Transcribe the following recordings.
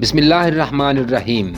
بسم اللہ الرحمن الرحیم۔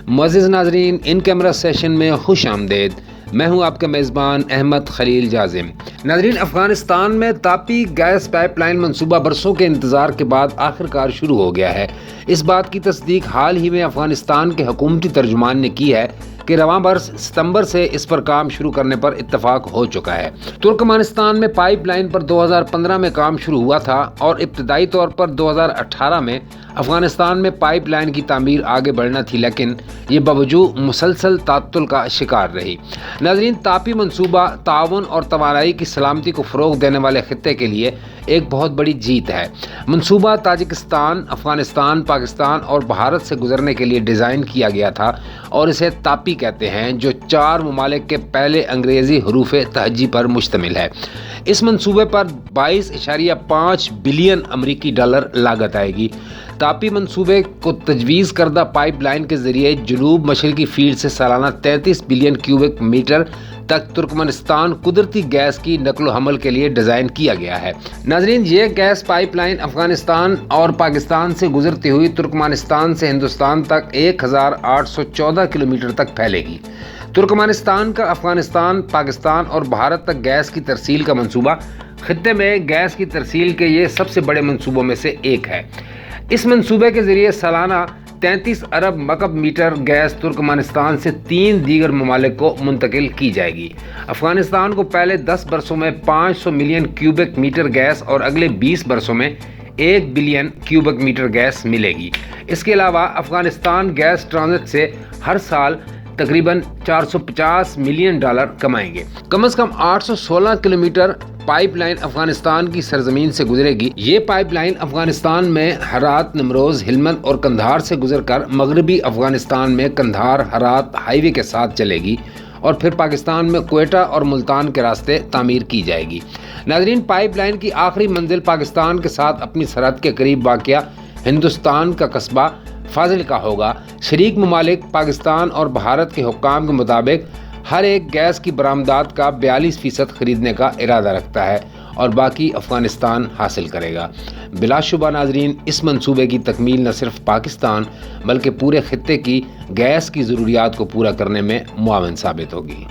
معزز ناظرین، ان کیمرہ سیشن میں خوش آمدید۔ میں ہوں آپ کا میزبان احمد خلیل جازم۔ ناظرین، افغانستان میں تاپی گیس پائپ لائن منصوبہ برسوں کے انتظار کے بعد آخرکار شروع ہو گیا ہے۔ اس بات کی تصدیق حال ہی میں افغانستان کے حکومتی ترجمان نے کی ہے کہ رواں برس ستمبر سے اس پر کام شروع کرنے پر اتفاق ہو چکا ہے۔ ترکمانستان میں پائپ لائن پر 2015 میں کام شروع ہوا تھا اور ابتدائی طور پر 2018 میں افغانستان میں پائپ لائن کی تعمیر آگے بڑھنا تھی، لیکن یہ باوجود مسلسل تعطل کا شکار رہی۔ ناظرین، تاپی منصوبہ تعاون اور توانائی کی سلامتی کو فروغ دینے والے خطے کے لیے ایک بہت بڑی جیت ہے۔ منصوبہ تاجکستان، افغانستان، پاکستان اور بھارت سے گزرنے کے لیے ڈیزائن کیا گیا تھا اور اسے تاپی کہتے ہیں، جو 4 ممالک کے پہلے انگریزی حروف تہجی پر مشتمل ہے۔ اس منصوبے پر 22.5 بلین امریکی ڈالر لاگت آئے گی۔ تاپی منصوبے کو تجویز کردہ پائپ لائن کے ذریعے جنوب مشرقی فیلڈ سے سالانہ 33 بلین کیوبک میٹر تک ترکمانستان قدرتی گیس کی نقل و حمل کے لیے ڈیزائن کیا گیا ہے۔ ناظرین، یہ گیس پائپ لائن افغانستان اور پاکستان سے گزرتی ہوئی ترکمانستان سے ہندوستان تک 1814 کلومیٹر تک پھیلے گی۔ ترکمانستان کا افغانستان، پاکستان اور بھارت تک گیس کی ترسیل کا منصوبہ خطے میں گیس کی ترسیل کے یہ سب سے بڑے منصوبوں میں سے ایک ہے۔ اس منصوبے کے ذریعے سالانہ 33 ارب مکعب میٹر گیس ترکمانستان سے 3 دیگر ممالک کو منتقل کی جائے گی۔ افغانستان کو پہلے 10 برسوں میں 500 ملین کیوبک میٹر گیس اور اگلے 20 برسوں میں 1 بلین کیوبک میٹر گیس ملے گی۔ اس کے علاوہ افغانستان گیس ٹرانزٹ سے ہر سال تقریباً 450 ملین ڈالر کمائیں گے۔ کم از کم 816 کلومیٹر پائپ لائن افغانستان کی سرزمین سے گزرے گی۔ یہ پائپ لائن افغانستان میں ہرات، نمروز، ہلمند اور قندھار سے گزر کر مغربی افغانستان میں قندھار ہرات ہائی وے کے ساتھ چلے گی اور پھر پاکستان میں کوئٹہ اور ملتان کے راستے تعمیر کی جائے گی۔ ناظرین، پائپ لائن کی آخری منزل پاکستان کے ساتھ اپنی سرحد کے قریب واقع ہندوستان کا قصبہ فاضلکا ہوگا۔ شریک ممالک پاکستان اور بھارت کے حکام کے مطابق ہر ایک گیس کی برآمدات کا 42% خریدنے کا ارادہ رکھتا ہے اور باقی افغانستان حاصل کرے گا۔ بلا شبہ ناظرین، اس منصوبے کی تکمیل نہ صرف پاکستان بلکہ پورے خطے کی گیس کی ضروریات کو پورا کرنے میں معاون ثابت ہوگی۔